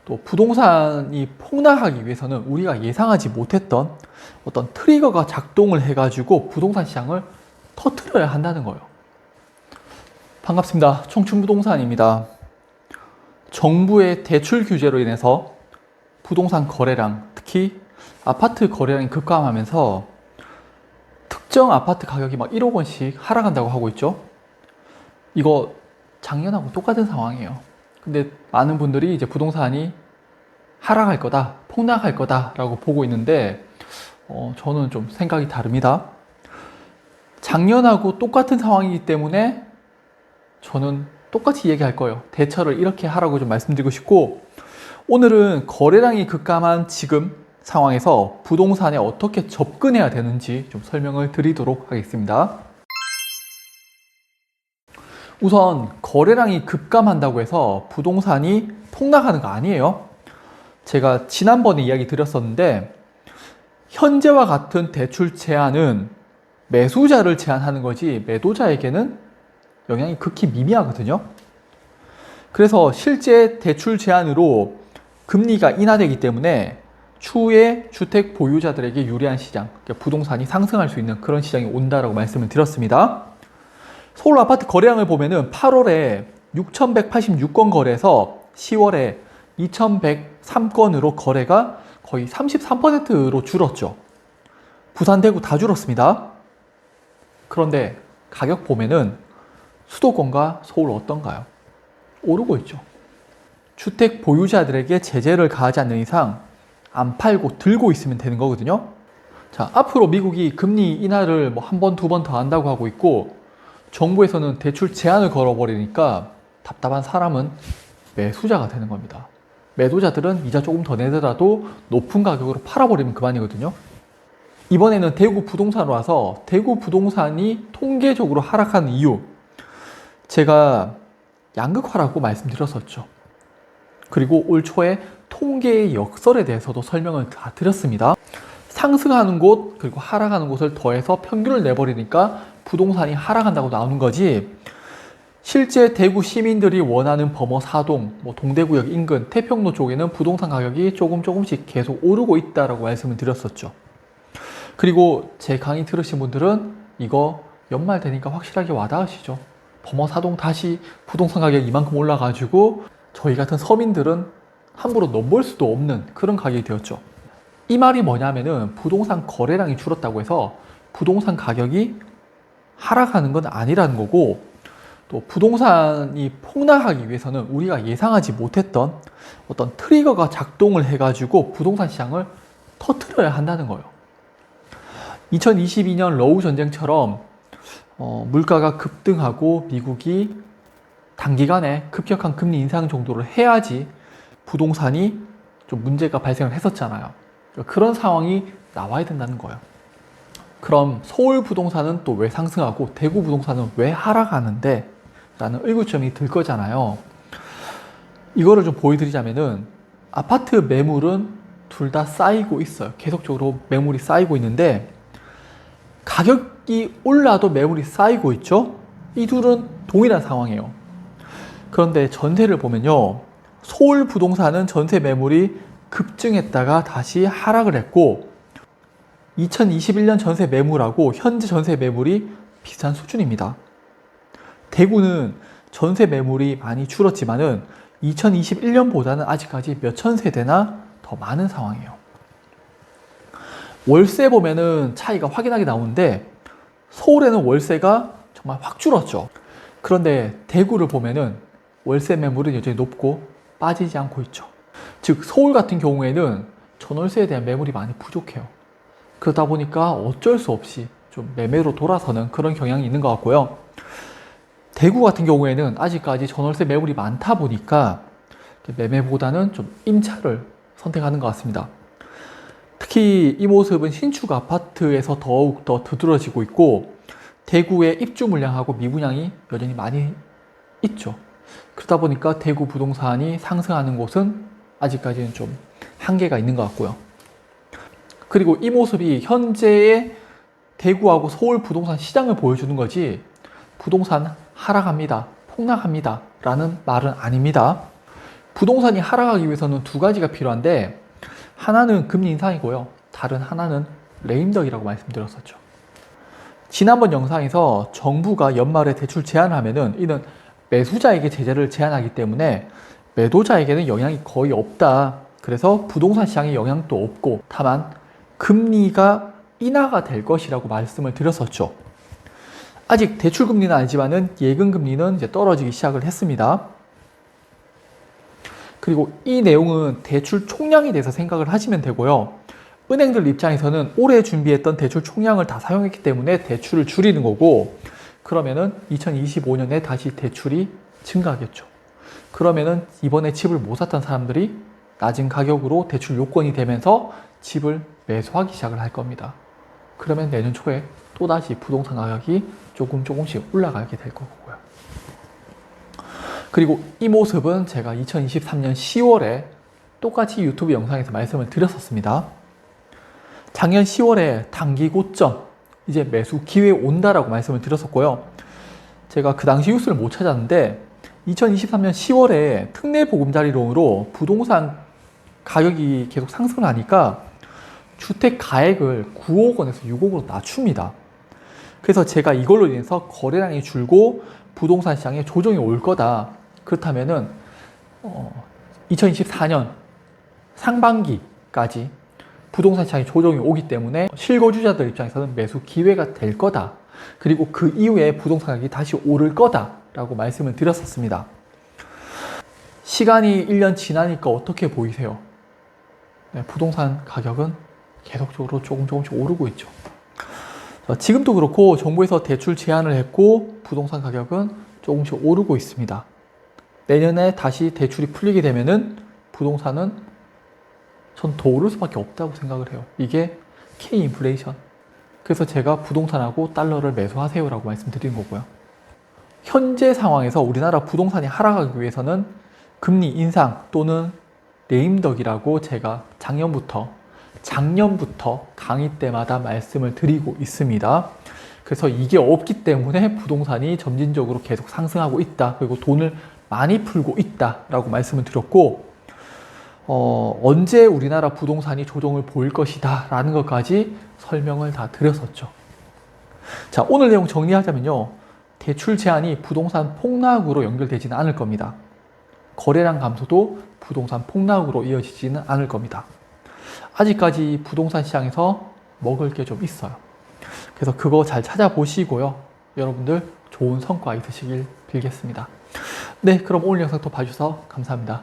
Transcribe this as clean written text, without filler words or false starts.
또 부동산이 폭락하기 위해서는 우리가 예상하지 못했던 어떤 트리거가 작동을 해가지고 부동산 시장을 터뜨려야 한다는 거예요. 반갑습니다. 청춘부동산입니다. 정부의 대출 규제로 인해서 부동산 거래량, 특히 아파트 거래량이 급감하면서 특정 아파트 가격이 막 1억 원씩 하락한다고 하고 있죠. 이거 작년하고 똑같은 상황이에요. 근데 많은 분들이 이제 부동산이 하락할 거다, 폭락할 거다라고 보고 있는데 저는 좀 생각이 다릅니다. 작년하고 똑같은 상황이기 때문에 저는 똑같이 얘기할 거예요. 대처를 이렇게 하라고 좀 말씀드리고 싶고, 오늘은 거래량이 급감한 지금 상황에서 부동산에 어떻게 접근해야 되는지 좀 설명을 드리도록 하겠습니다. 우선 거래량이 급감한다고 해서 부동산이 폭락하는 거 아니에요. 제가 지난번에 이야기 드렸었는데, 현재와 같은 대출 제한은 매수자를 제한하는 거지 매도자에게는 영향이 극히 미미하거든요. 그래서 실제 대출 제한으로 금리가 인하되기 때문에 추후에 주택 보유자들에게 유리한 시장, 그러니까 부동산이 상승할 수 있는 그런 시장이 온다라고 말씀을 드렸습니다. 서울 아파트 거래량을 보면은 8월에 6,186건 거래해서 10월에 2,103건으로 거래가 거의 33%로 줄었죠. 부산, 대구 다 줄었습니다. 그런데 가격 보면은 수도권과 서울 어떤가요? 오르고 있죠. 주택 보유자들에게 제재를 가하지 않는 이상 안 팔고 들고 있으면 되는 거거든요. 자, 앞으로 미국이 금리 인하를 뭐 한 번, 두 번 더 한다고 하고 있고, 정부에서는 대출 제한을 걸어버리니까 답답한 사람은 매수자가 되는 겁니다. 매도자들은 이자 조금 더 내더라도 높은 가격으로 팔아버리면 그만이거든요. 이번에는 대구 부동산으로 와서 대구 부동산이 통계적으로 하락하는 이유, 제가 양극화라고 말씀드렸었죠. 그리고 올 초에 통계의 역설에 대해서도 설명을 다 드렸습니다. 상승하는 곳 그리고 하락하는 곳을 더해서 평균을 내버리니까 부동산이 하락한다고 나오는 거지, 실제 대구 시민들이 원하는 범어 사동, 동대구역 인근, 태평로 쪽에는 부동산 가격이 조금씩 계속 오르고 있다라고 말씀을 드렸었죠. 그리고 제 강의 들으신 분들은 이거 연말 되니까 확실하게 와닿으시죠. 범어 사동 다시 부동산 가격이 이만큼 올라가지고 저희 같은 서민들은 함부로 넘볼 수도 없는 그런 가격이 되었죠. 이 말이 뭐냐면은 부동산 거래량이 줄었다고 해서 부동산 가격이 하락하는 건 아니라는 거고, 또 부동산이 폭락하기 위해서는 우리가 예상하지 못했던 어떤 트리거가 작동을 해가지고 부동산 시장을 터뜨려야 한다는 거예요. 2022년 러우 전쟁처럼 물가가 급등하고 미국이 단기간에 급격한 금리 인상 정도를 해야지 부동산이 좀 문제가 발생을 했었잖아요. 그런 상황이 나와야 된다는 거예요. 그럼 서울 부동산은 또 왜 상승하고 대구 부동산은 왜 하락하는데? 라는 의구점이 들 거잖아요. 이거를 좀 보여드리자면은 아파트 매물은 둘 다 쌓이고 있어요. 계속적으로 매물이 쌓이고 있는데 가격이 올라도 매물이 쌓이고 있죠. 이 둘은 동일한 상황이에요. 그런데 전세를 보면요, 서울 부동산은 전세 매물이 급증했다가 다시 하락을 했고, 2021년 전세 매물하고 현재 전세 매물이 비슷한 수준입니다. 대구는 전세 매물이 많이 줄었지만은 2021년보다는 아직까지 몇천 세대나 더 많은 상황이에요. 월세 보면은 차이가 확연하게 나오는데 서울에는 월세가 정말 확 줄었죠. 그런데 대구를 보면은 월세 매물은 여전히 높고 빠지지 않고 있죠. 즉 서울 같은 경우에는 전월세에 대한 매물이 많이 부족해요. 그러다 보니까 어쩔 수 없이 좀 매매로 돌아서는 그런 경향이 있는 것 같고요. 대구 같은 경우에는 아직까지 전월세 매물이 많다 보니까 매매보다는 좀 임차를 선택하는 것 같습니다. 특히 이 모습은 신축 아파트에서 더욱 더 두드러지고 있고, 대구의 입주 물량하고 미분양이 여전히 많이 있죠. 그러다 보니까 대구 부동산이 상승하는 곳은 아직까지는 좀 한계가 있는 것 같고요. 그리고 이 모습이 현재의 대구하고 서울 부동산 시장을 보여주는 거지, 부동산 하락합니다, 폭락합니다 라는 말은 아닙니다. 부동산이 하락하기 위해서는 두 가지가 필요한데 하나는 금리 인상이고요. 다른 하나는 레임덕이라고 말씀드렸었죠. 지난번 영상에서 정부가 연말에 대출 제한을 하면은 이는 매수자에게 제재를 제한하기 때문에 매도자에게는 영향이 거의 없다. 그래서 부동산 시장에 영향도 없고 다만 금리가 인하가 될 것이라고 말씀을 드렸었죠. 아직 대출 금리는 아니지만은 예금 금리는 이제 떨어지기 시작을 했습니다. 그리고 이 내용은 대출 총량에 대해서 생각을 하시면 되고요. 은행들 입장에서는 올해 준비했던 대출 총량을 다 사용했기 때문에 대출을 줄이는 거고, 그러면은 2025년에 다시 대출이 증가하겠죠. 그러면은 이번에 집을 못 샀던 사람들이 낮은 가격으로 대출 요건이 되면서 집을 매수하기 시작을 할 겁니다. 그러면 내년 초에 또다시 부동산 가격이 조금씩 올라가게 될 거고요. 그리고 이 모습은 제가 2023년 10월에 똑같이 유튜브 영상에서 말씀을 드렸었습니다. 작년 10월에 단기 고점, 이제 매수 기회 온다라고 말씀을 드렸었고요. 제가 그 당시 뉴스를 못 찾았는데 2023년 10월에 특례 보금자리론으로 부동산 가격이 계속 상승을 하니까 주택 가액을 9억 원에서 6억으로 낮춥니다. 그래서 제가 이걸로 인해서 거래량이 줄고 부동산 시장에 조정이 올 거다. 그렇다면은 2024년 상반기까지 부동산 시장에 조정이 오기 때문에 실거주자들 입장에서는 매수 기회가 될 거다. 그리고 그 이후에 부동산 가격이 다시 오를 거다라고 말씀을 드렸었습니다. 시간이 1년 지나니까 어떻게 보이세요? 네, 부동산 가격은 계속적으로 조금씩 오르고 있죠. 지금도 그렇고 정부에서 대출 제한을 했고 부동산 가격은 조금씩 오르고 있습니다. 내년에 다시 대출이 풀리게 되면은 부동산은 전 더 오를 수밖에 없다고 생각을 해요. 이게 K 인플레이션. 그래서 제가 부동산하고 달러를 매수하세요라고 말씀드린 거고요. 현재 상황에서 우리나라 부동산이 하락하기 위해서는 금리 인상 또는 레임덕이라고 제가 작년부터 강의 때마다 말씀을 드리고 있습니다. 그래서 이게 없기 때문에 부동산이 점진적으로 계속 상승하고 있다. 그리고 돈을 많이 풀고 있다라고 말씀을 드렸고, 언제 우리나라 부동산이 조정을 보일 것이다 라는 것까지 설명을 다 드렸었죠. 자, 오늘 내용 정리하자면요. 대출 제한이 부동산 폭락으로 연결되지는 않을 겁니다. 거래량 감소도 부동산 폭락으로 이어지지는 않을 겁니다. 아직까지 부동산 시장에서 먹을 게 좀 있어요. 그래서 그거 잘 찾아보시고요. 여러분들 좋은 성과 있으시길 빌겠습니다. 네, 그럼 오늘 영상 또 봐주셔서 감사합니다.